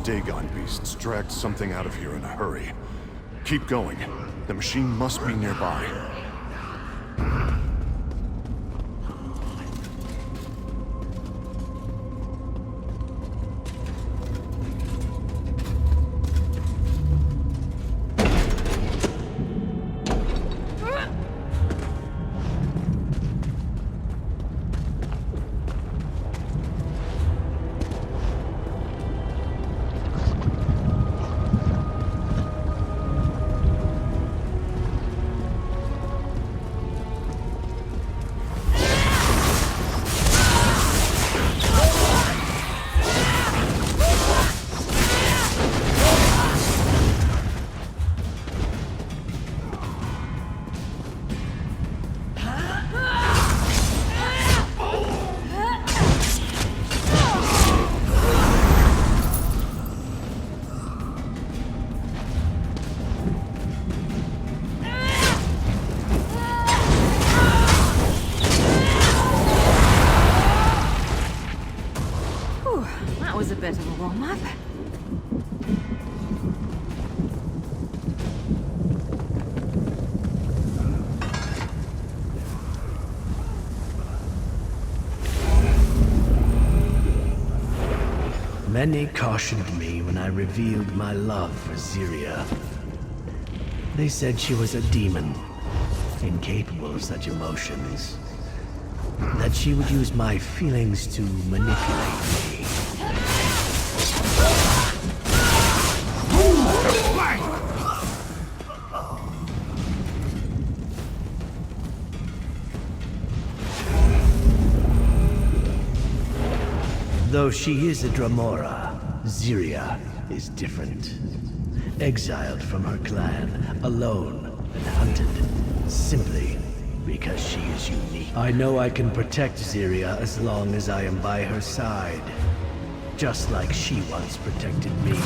Dagon beasts dragged something out of here in a hurry. Keep going. The machine must be nearby. Was a bit of a warm-up. Many cautioned me when I revealed my love for Zyria. They said she was a demon, incapable of such emotions. That she would use my feelings to manipulate me. Though she is a Dremora, Zyria is different. Exiled from her clan, alone and hunted, simply because she is unique. I know I can protect Zyria as long as I am by her side, just like she once protected me.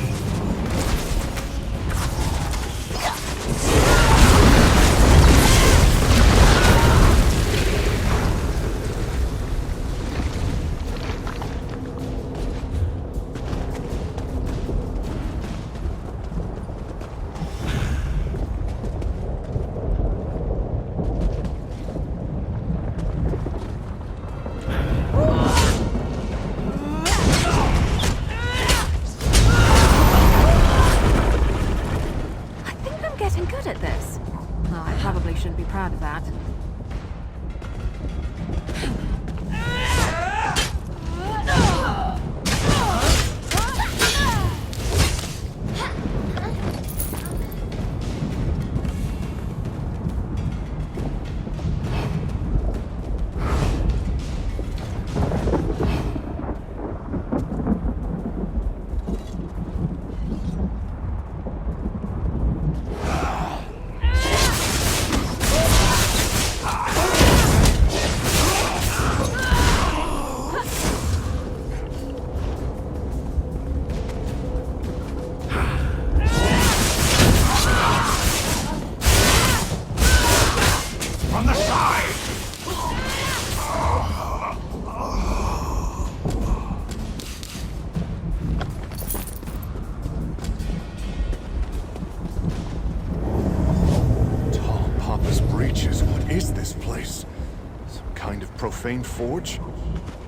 Profane forge?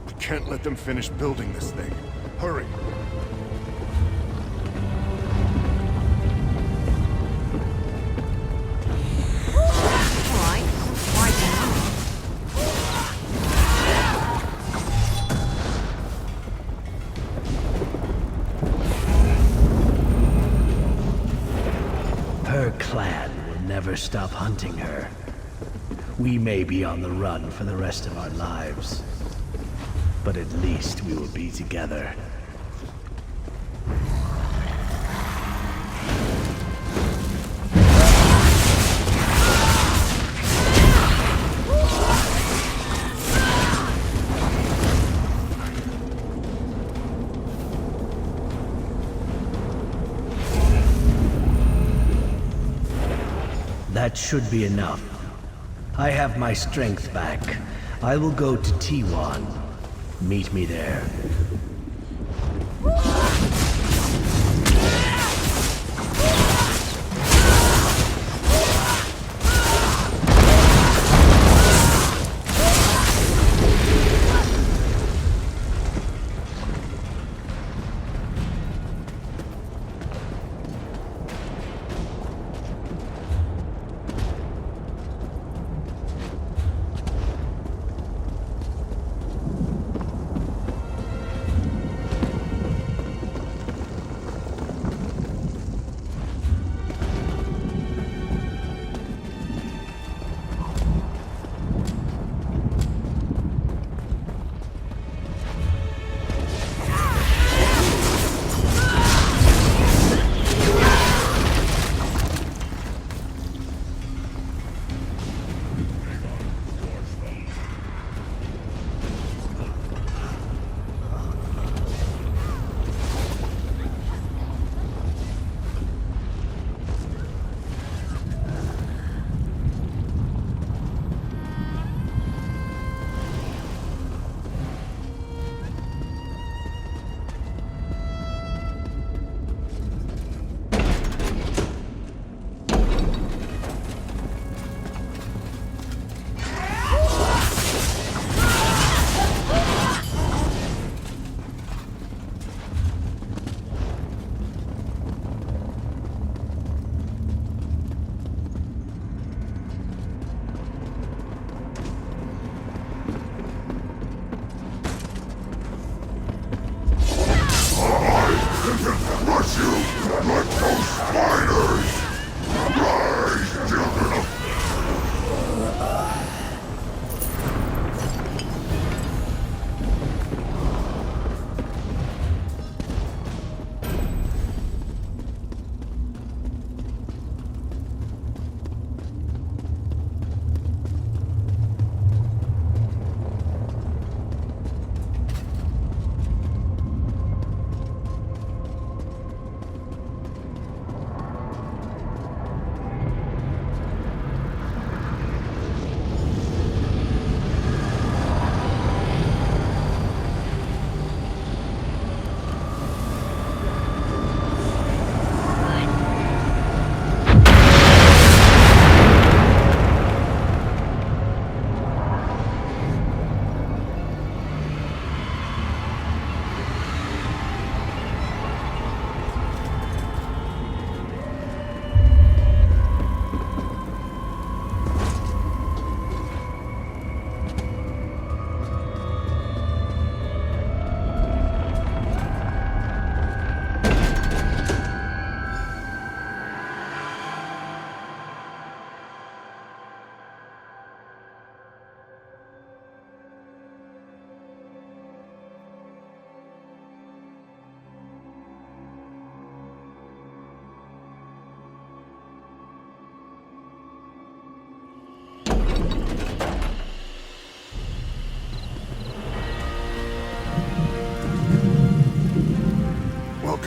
We can't let them finish building this thing. Hurry! Her clan will never stop hunting her. We may be on the run for the rest of our lives, but at least we will be together. That should be enough. I have my strength back. I will go to T1. Meet me there.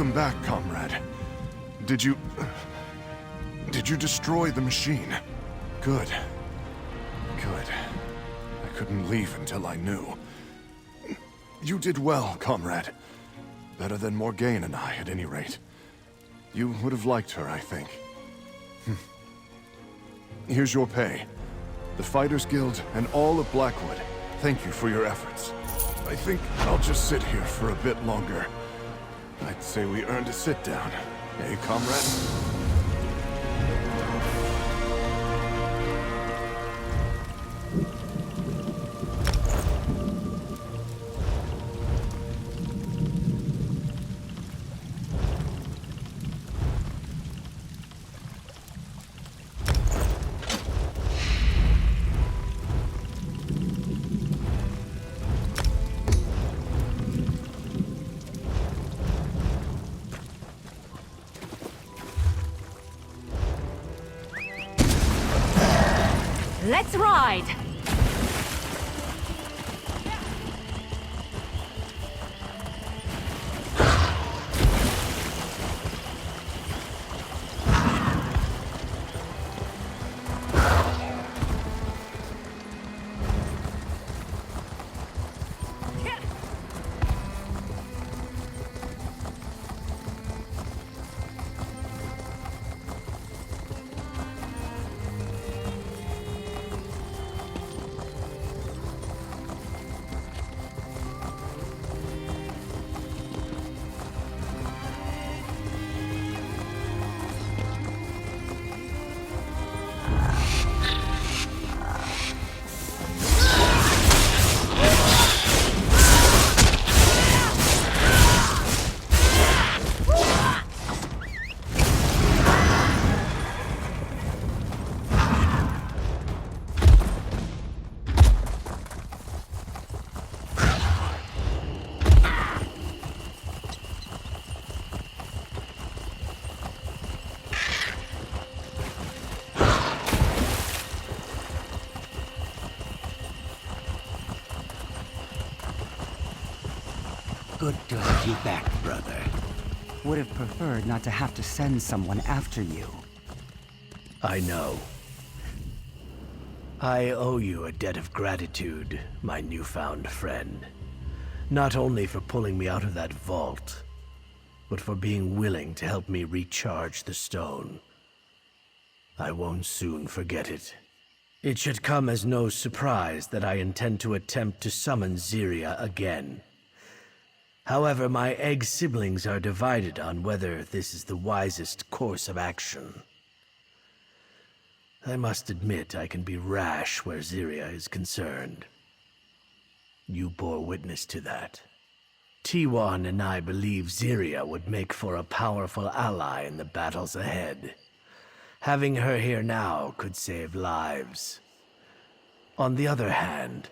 Welcome back, comrade. Did you destroy the machine? Good. Good. I couldn't leave until I knew. You did well, comrade. Better than Morgaine and I, at any rate. You would have liked her, I think. Here's your pay. The Fighters Guild and all of Blackwood, thank you for your efforts. I think I'll just sit here for a bit longer. I'd say we earned a sit-down. Eh, comrade? Let's ride! Good to have you back, brother. Would have preferred not to have to send someone after you. I know. I owe you a debt of gratitude, my newfound friend. Not only for pulling me out of that vault, but for being willing to help me recharge the stone. I won't soon forget it. It should come as no surprise that I intend to attempt to summon Ziria again. However, my egg siblings are divided on whether this is the wisest course of action. I must admit I can be rash where Ziria is concerned. You bore witness to that. T1 and I believe Ziria would make for a powerful ally in the battles ahead. Having her here now could save lives. On the other hand,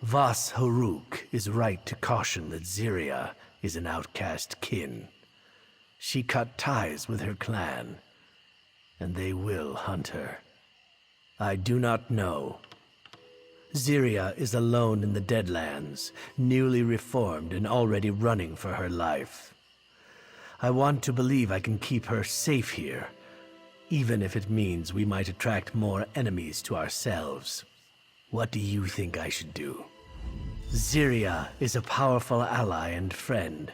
Vas Haruk is right to caution that Ziria is an outcast kin. She cut ties with her clan, and they will hunt her. I do not know. Ziria is alone in the Deadlands, newly reformed and already running for her life. I want to believe I can keep her safe here, even if it means we might attract more enemies to ourselves. What do you think I should do? Ziria is a powerful ally and friend,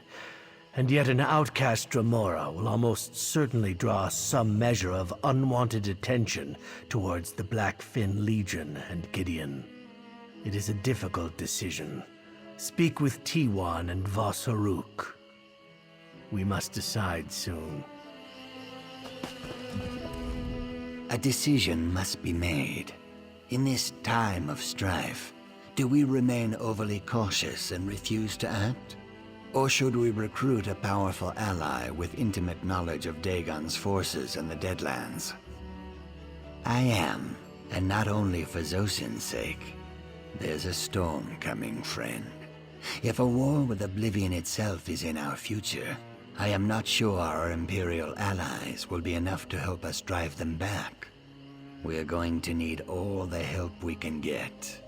and yet an outcast Dremora will almost certainly draw some measure of unwanted attention towards the Blackfin Legion and Gideon. It is a difficult decision. Speak with T1 and Vas Haruk. We must decide soon. A decision must be made. In this time of strife, do we remain overly cautious and refuse to act? Or should we recruit a powerful ally with intimate knowledge of Dagon's forces and the Deadlands? I am, and not only for Zosin's sake. There's a storm coming, friend. If a war with Oblivion itself is in our future, I am not sure our Imperial allies will be enough to help us drive them back. We're going to need all the help we can get.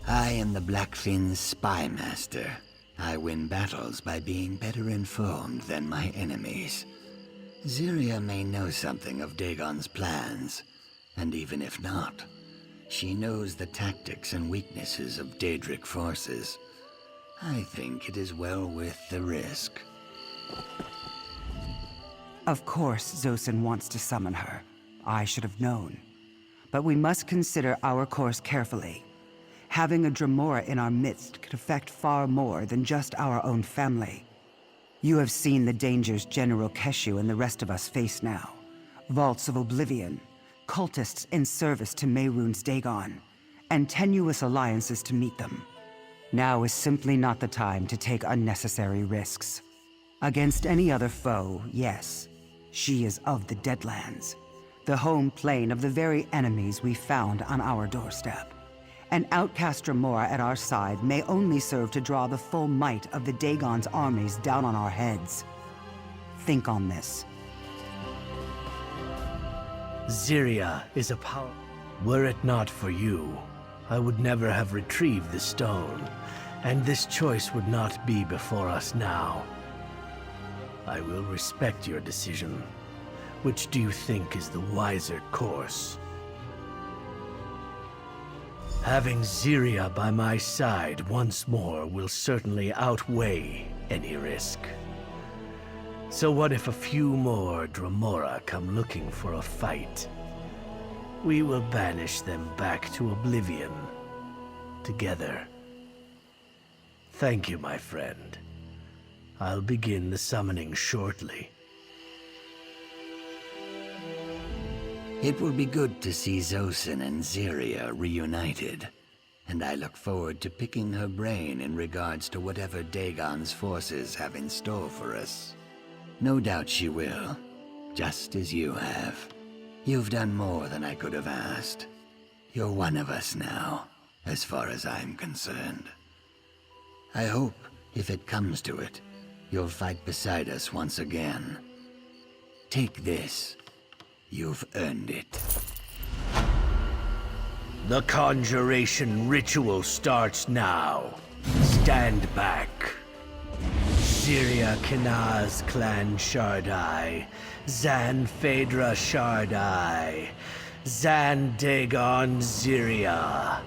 I am the Blackfin's spy master. I win battles by being better informed than my enemies. Zyria may know something of Dagon's plans, and even if not, she knows the tactics and weaknesses of Daedric forces. I think it is well worth the risk. Of course Zosin wants to summon her. I should have known. But we must consider our course carefully. Having a Dremora in our midst could affect far more than just our own family. You have seen the dangers General Keshu and the rest of us face now. Vaults of Oblivion, cultists in service to Mehrunes Dagon, and tenuous alliances to meet them. Now is simply not the time to take unnecessary risks. Against any other foe, yes, she is of the Deadlands, the home plane of the very enemies we found on our doorstep. An outcast Dremora at our side may only serve to draw the full might of the Dagon's armies down on our heads. Think on this. Zyria is a power. Were it not for you, I would never have retrieved the stone, and this choice would not be before us now. I will respect your decision. Which do you think is the wiser course? Having Zyria by my side once more will certainly outweigh any risk. So what if a few more Dremora come looking for a fight? We will banish them back to Oblivion. Together. Thank you, my friend. I'll begin the summoning shortly. It will be good to see Zosin and Zyria reunited, and I look forward to picking her brain in regards to whatever Dagon's forces have in store for us. No doubt she will, just as you have. You've done more than I could have asked. You're one of us now, as far as I'm concerned. I hope, if it comes to it, you'll fight beside us once again. Take this. You've earned it. The conjuration ritual starts now. Stand back. Zyria Kenaz Clan Shardai, Zan Phaedra Shardai, Zan Dagon Zyria,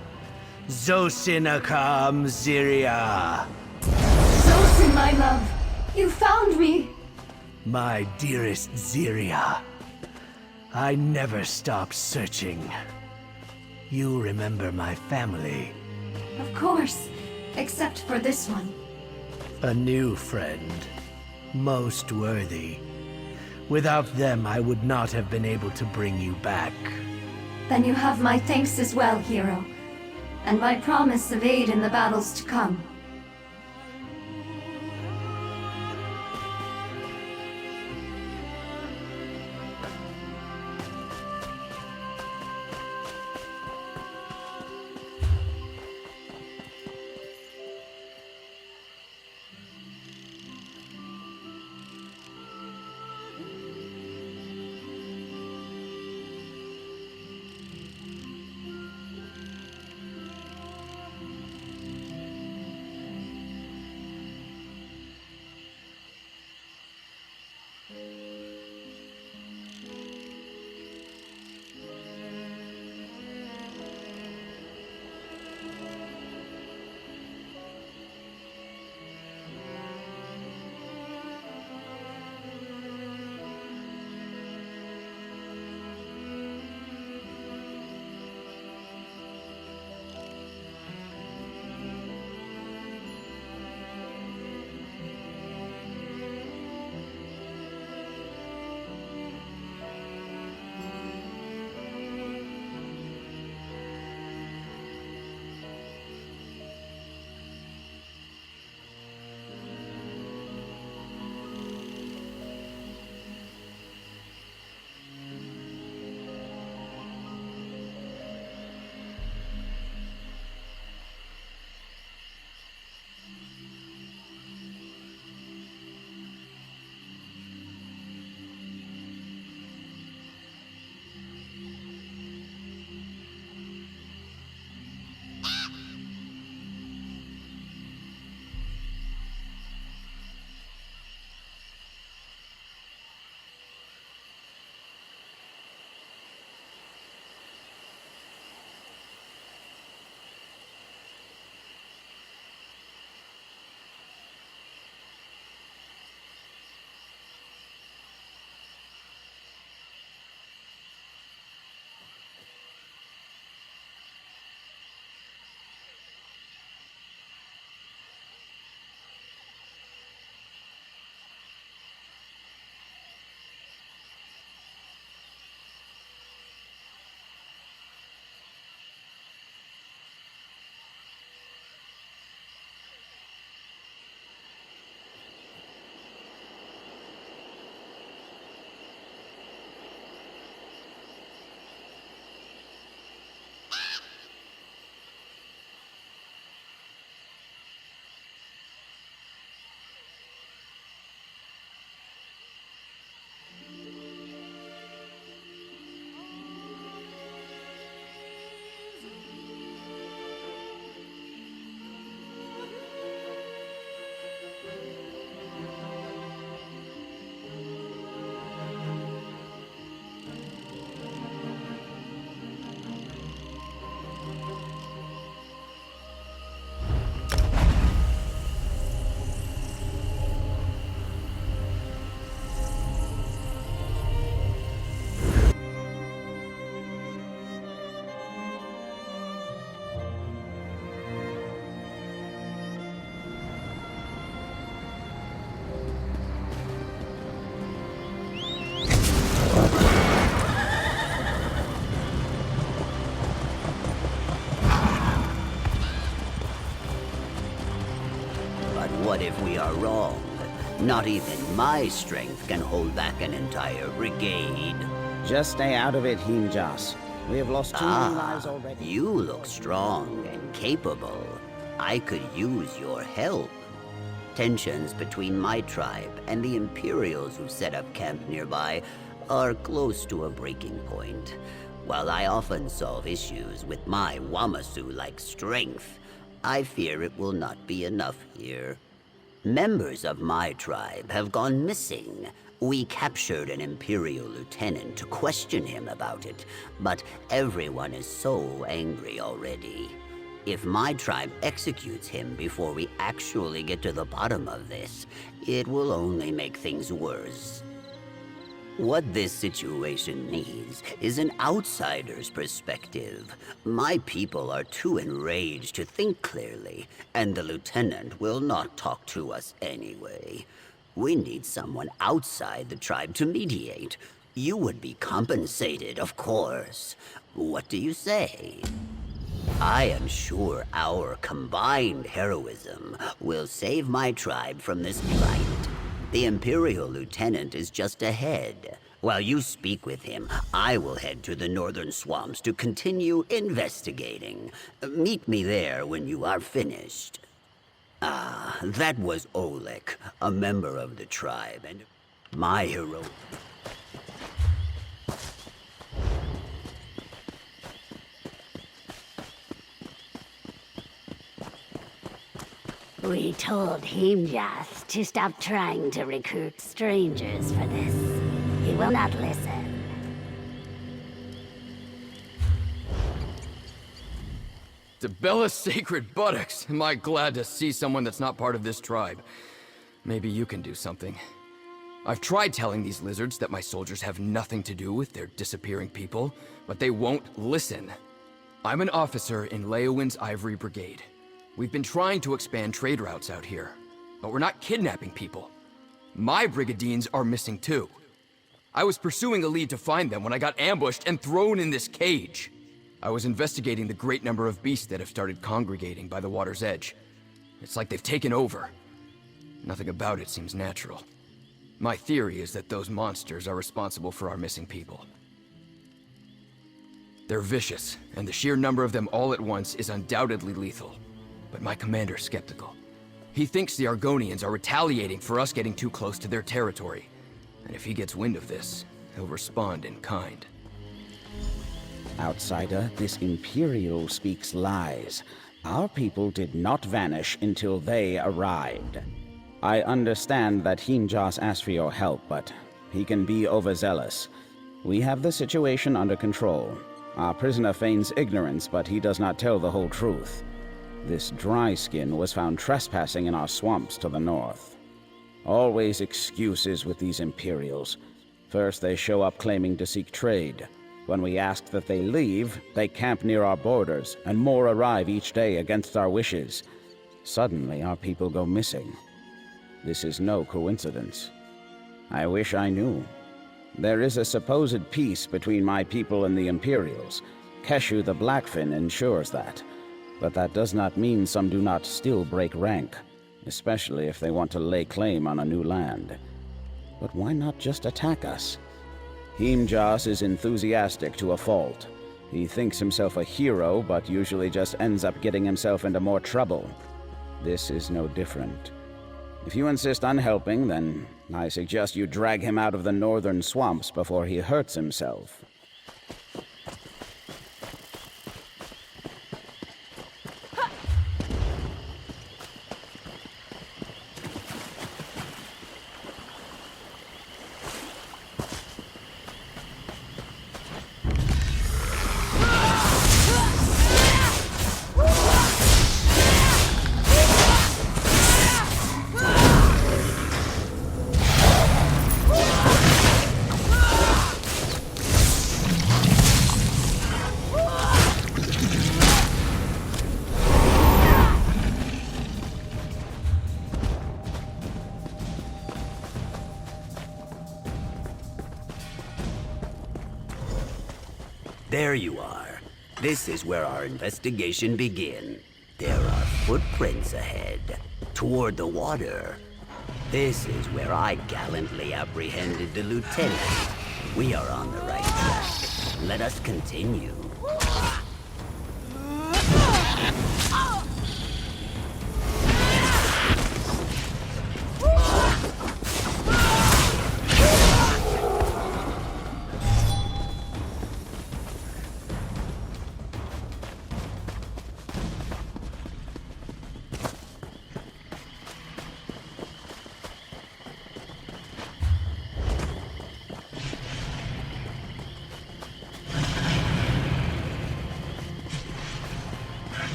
Zosin Akam Zyria. Zosin, my love! You found me! My dearest Zyria, I never stop searching. You remember my family. Of course, except for this one. A new friend. Most worthy. Without them, I would not have been able to bring you back. Then you have my thanks as well, hero. And my promise of aid in the battles to come. What if we are wrong? Not even my strength can hold back an entire brigade. Just stay out of it, Himjas. We have lost too many lives already. You look strong and capable. I could use your help. Tensions between my tribe and the Imperials who set up camp nearby are close to a breaking point. While I often solve issues with my Wamasu-like strength, I fear it will not be enough here. Members of my tribe have gone missing. We captured an Imperial lieutenant to question him about it, but everyone is so angry already. If my tribe executes him before we actually get to the bottom of this, it will only make things worse. What this situation needs is an outsider's perspective. My people are too enraged to think clearly, and the lieutenant will not talk to us anyway. We need someone outside the tribe to mediate. You would be compensated, of course. What do you say? I am sure our combined heroism will save my tribe from this plight. The Imperial Lieutenant is just ahead. While you speak with him, I will head to the northern swamps to continue investigating. Meet me there when you are finished. Ah, that was Oleg, a member of the tribe, and my hero. We told Himjas to stop trying to recruit strangers for this. He will not listen. To Bella's sacred buttocks, am I glad to see someone that's not part of this tribe. Maybe you can do something. I've tried telling these lizards that my soldiers have nothing to do with their disappearing people, but they won't listen. I'm an officer in Leowin's Ivory Brigade. We've been trying to expand trade routes out here, but we're not kidnapping people. My brigadiers are missing too. I was pursuing a lead to find them when I got ambushed and thrown in this cage. I was investigating the great number of beasts that have started congregating by the water's edge. It's like they've taken over. Nothing about it seems natural. My theory is that those monsters are responsible for our missing people. They're vicious, and the sheer number of them all at once is undoubtedly lethal. But my commander's skeptical. He thinks the Argonians are retaliating for us getting too close to their territory. And if he gets wind of this, he'll respond in kind. Outsider, this Imperial speaks lies. Our people did not vanish until they arrived. I understand that Himjas asked for your help, but he can be overzealous. We have the situation under control. Our prisoner feigns ignorance, but he does not tell the whole truth. This dry skin was found trespassing in our swamps to the north. Always excuses with these Imperials. First they show up claiming to seek trade. When we ask that they leave, they camp near our borders, and more arrive each day against our wishes. Suddenly our people go missing. This is no coincidence. I wish I knew. There is a supposed peace between my people and the Imperials. Keshu the Blackfin ensures that. But that does not mean some do not still break rank, especially if they want to lay claim on a new land. But why not just attack us? Himjas is enthusiastic to a fault. He thinks himself a hero, but usually just ends up getting himself into more trouble. This is no different. If you insist on helping, then I suggest you drag him out of the northern swamps before he hurts himself. There you are. This is where our investigation begins. There are footprints ahead. toward the water. This is where I gallantly apprehended the lieutenant. We are on the right track. Let us continue.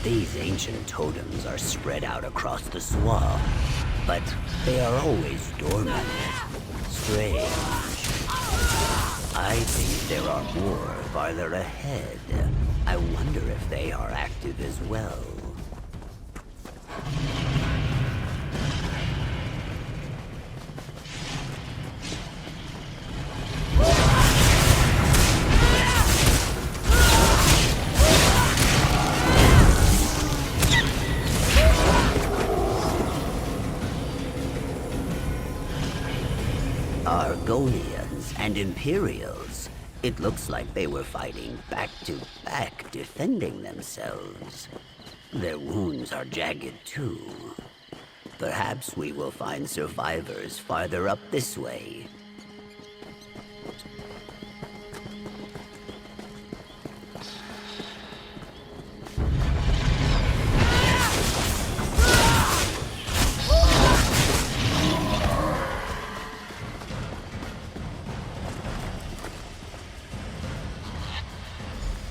These ancient totems are spread out across the swamp, but they are always dormant. Strange. I think there are more farther ahead. I wonder if they are active as well. Argonians and Imperials. It looks like they were fighting back to back, defending themselves. Their wounds are jagged too. Perhaps we will find survivors farther up this way.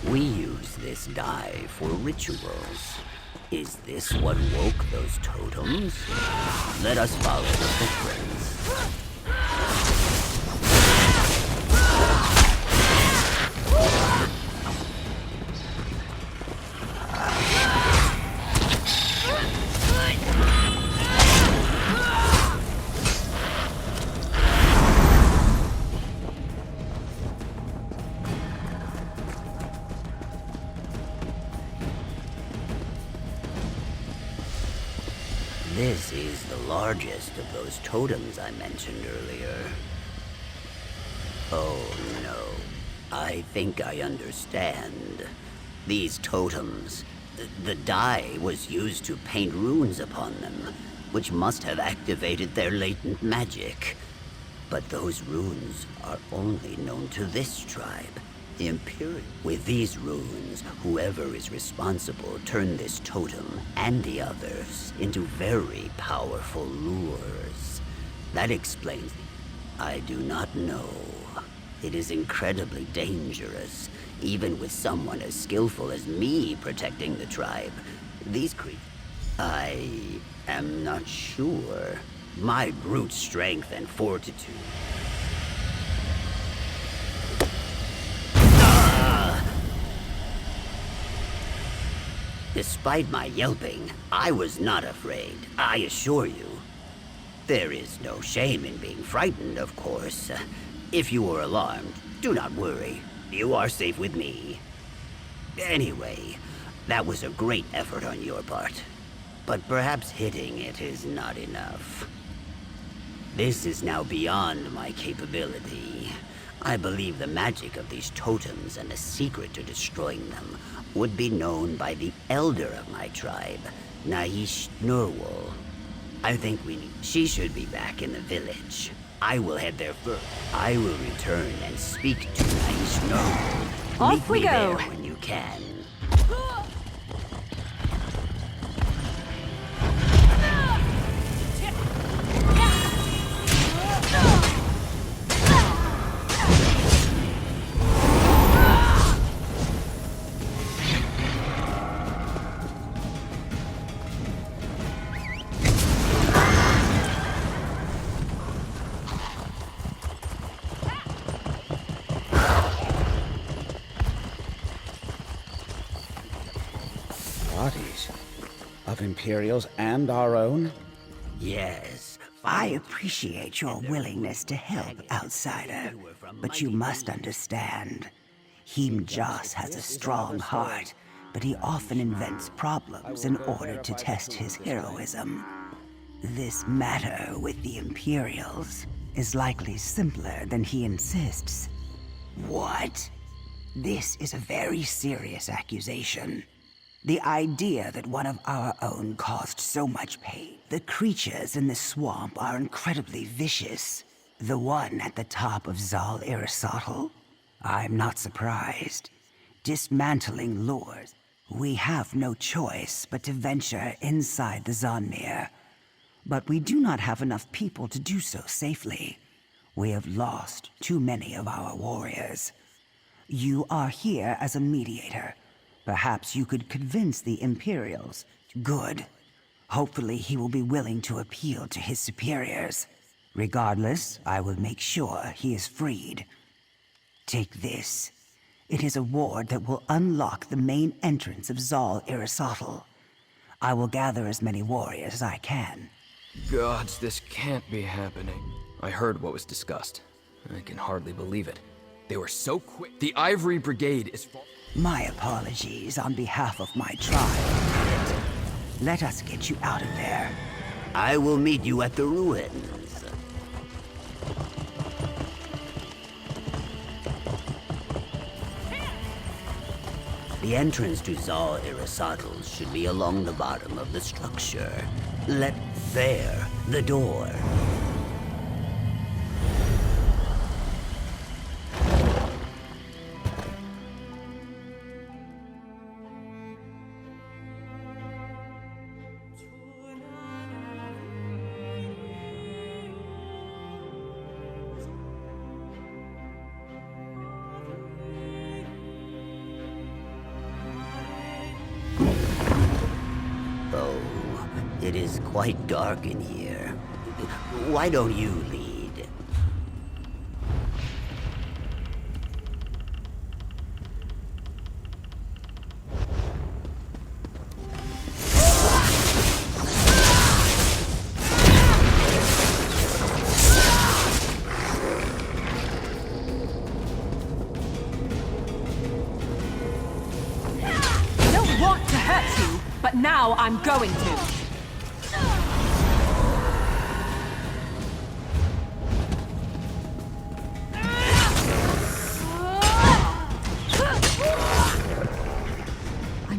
We use this dye for rituals. Is this what woke those totems? Let us follow the footprints. This is the largest of those totems I mentioned earlier. Oh no, I think I understand. These totems, the dye was used to paint runes upon them, which must have activated their latent magic. But those runes are only known to this tribe, the Imperial. With these runes, whoever is responsible turned this totem and the others into very powerful lures. That explains. I do not know. It is incredibly dangerous, even with someone as skillful as me protecting the tribe. These creatures. I am not sure. My brute strength and fortitude. Despite my yelping, I was not afraid, I assure you. There is no shame in being frightened, of course. If you are alarmed, do not worry. You are safe with me. Anyway, that was a great effort on your part. But perhaps hitting it is not enough. This is now beyond my capability. I believe the magic of these totems and the secret to destroying them would be known by the elder of my tribe, Naish Nurwal. I think she should be back in the village. I will head there first. I will return and speak to Naish Nurwal. Off we Meet me go. there when you can. bodies? Of Imperials and our own? Yes. I appreciate your willingness to help, outsider, but you must understand. Himjas has a strong heart, but he often invents problems in order to test his heroism. This matter with the Imperials is likely simpler than he insists. What? This is a very serious accusation. The idea that one of our own caused so much pain. The creatures in the swamp are incredibly vicious. The one at the top of Zal Aristotle? I'm not surprised. Dismantling lures. We have no choice but to venture inside the Zonmir. But we do not have enough people to do so safely. We have lost too many of our warriors. You are here as a mediator. Perhaps you could convince the Imperials. Good. Hopefully he will be willing to appeal to his superiors. Regardless, I will make sure he is freed. Take this. It is a ward that will unlock the main entrance of Zal Aristotle. I will gather as many warriors as I can. Gods, this can't be happening. I heard what was discussed. I can hardly believe it. They were so quick. The Ivory Brigade is... My apologies on behalf of my tribe. Let us get you out of there. I will meet you at the ruins. The entrance to Zal Aristotle should be along the bottom of the structure. There, the door. It is quite dark in here. Why don't you lead? I don't want to hurt you, but now I'm going to.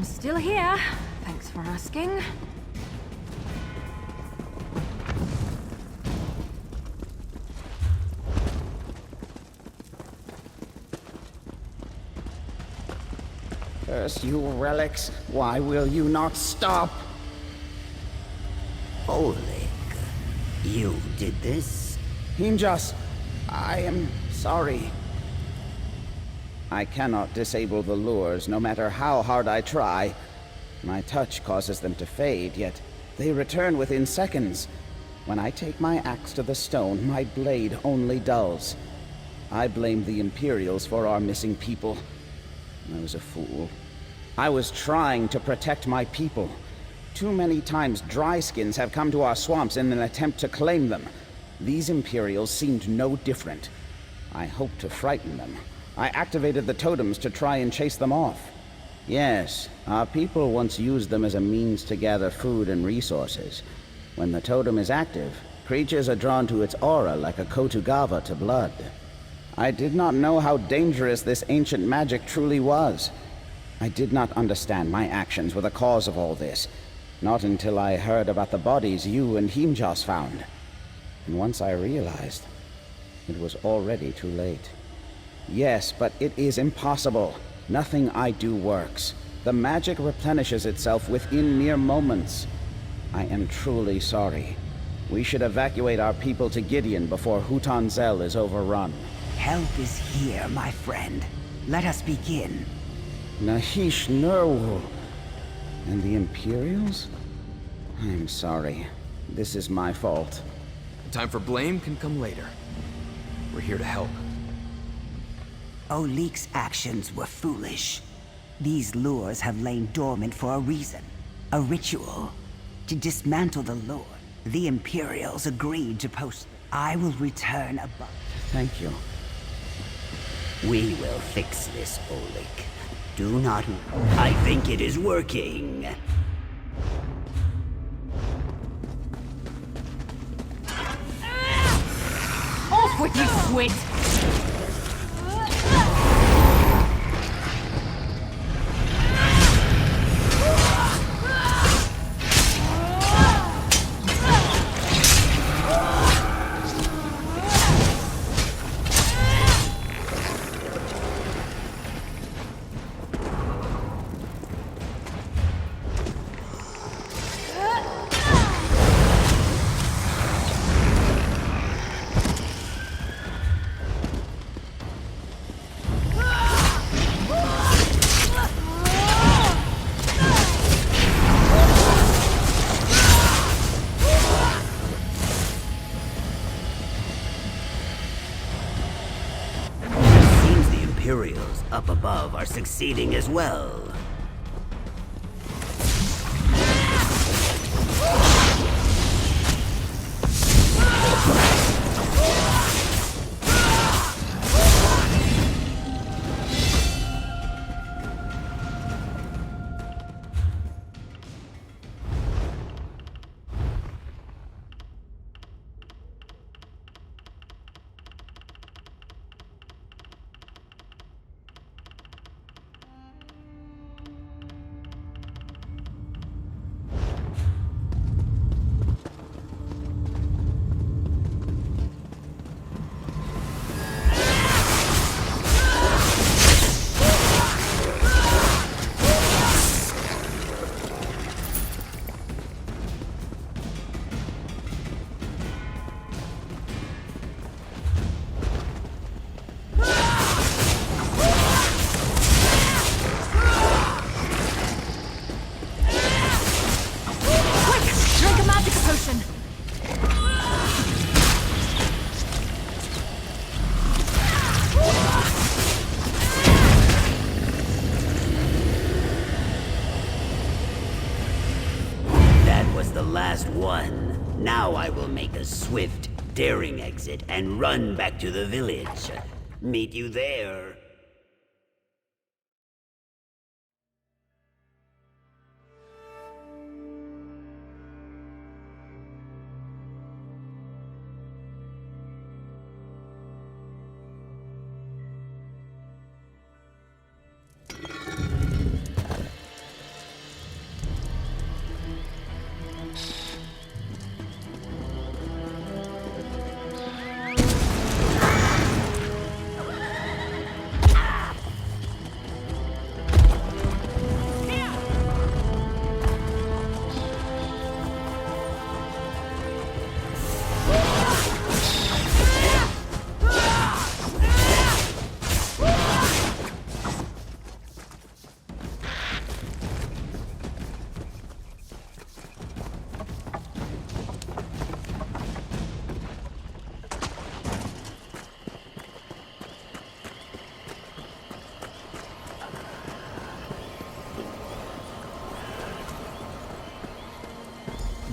Still here. Thanks for asking. Curse you relics, why will you not stop? Oleg, you did this? Himjas, I am sorry. I cannot disable the lures, no matter how hard I try. My touch causes them to fade, yet they return within seconds. When I take my axe to the stone, my blade only dulls. I blame the Imperials for our missing people. I was a fool. I was trying to protect my people. Too many times dryskins have come to our swamps in an attempt to claim them. These Imperials seemed no different. I hoped to frighten them. I activated the totems to try and chase them off. Yes, our people once used them as a means to gather food and resources. When the totem is active, creatures are drawn to its aura like a Kotugava to blood. I did not know how dangerous this ancient magic truly was. I did not understand my actions were the cause of all this, not until I heard about the bodies you and Himjas found. And once I realized, it was already too late. Yes, but it is impossible. Nothing I do works. The magic replenishes itself within mere moments. I am truly sorry. We should evacuate our people to Gideon before Hutan Zel is overrun. Help is here, my friend. Let us begin. Nahish Nurwul. And the Imperials? I'm sorry. This is my fault. Time for blame can come later. We're here to help. Oleg's actions were foolish. These lures have lain dormant for a reason. A ritual. To dismantle the lure, the Imperials agreed to post. I will return above. Thank you. We will fix this, Oleg. Do not... I think it is working. Off with you, squid! Imperials up above are succeeding as well. Last one. Now I will make a swift, daring exit and run back to the village. Meet you there.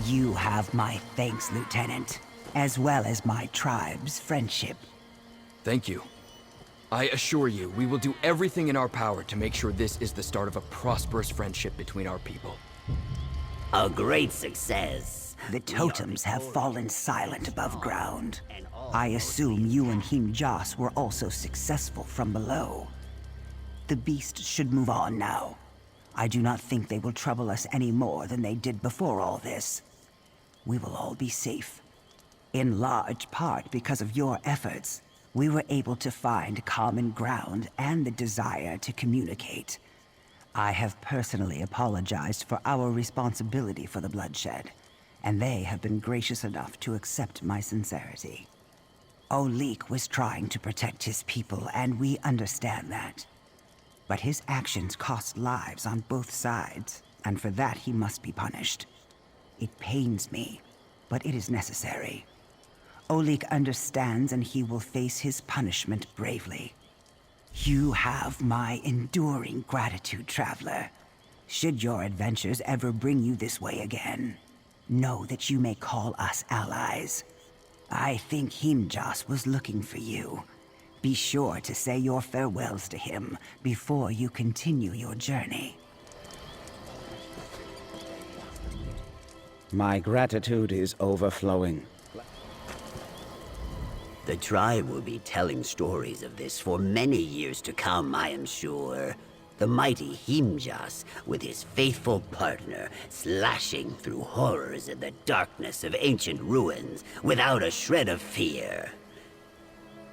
You have my thanks, Lieutenant, as well as my tribe's friendship. Thank you. I assure you, we will do everything in our power to make sure this is the start of a prosperous friendship between our people. A great success. The totems have fallen silent above ground. I assume you and Him-Jas were also successful from below. The beast should move on now. I do not think they will trouble us any more than they did before all this. We will all be safe. In large part because of your efforts, we were able to find common ground and the desire to communicate. I have personally apologized for our responsibility for the bloodshed, and they have been gracious enough to accept my sincerity. Oleg was trying to protect his people, and we understand that. But his actions cost lives on both sides, and for that he must be punished. It pains me, but it is necessary. Oleg understands, and he will face his punishment bravely. You have my enduring gratitude, traveler. Should your adventures ever bring you this way again, know that you may call us allies. I think Himjas was looking for you. Be sure to say your farewells to him before you continue your journey. My gratitude is overflowing. The tribe will be telling stories of this for many years to come, I am sure. The mighty Himjas, with his faithful partner, slashing through horrors in the darkness of ancient ruins without a shred of fear.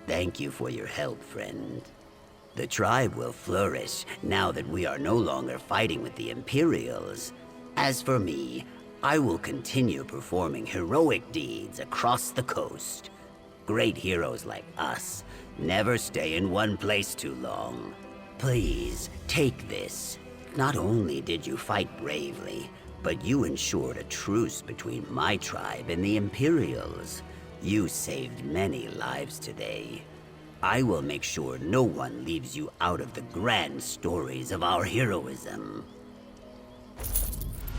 Thank you for your help, friend. The tribe will flourish now that we are no longer fighting with the Imperials. As for me, I will continue performing heroic deeds across the coast. Great heroes like us never stay in one place too long. Please, take this. Not only did you fight bravely, but you ensured a truce between my tribe and the Imperials. You saved many lives today. I will make sure no one leaves you out of the grand stories of our heroism.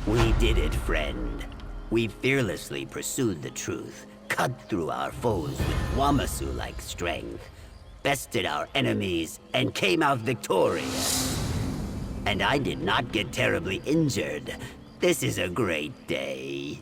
We did it, friend. We fearlessly pursued the truth, cut through our foes with Wamasu-like strength, bested our enemies, and came out victorious. And I did not get terribly injured. This is a great day.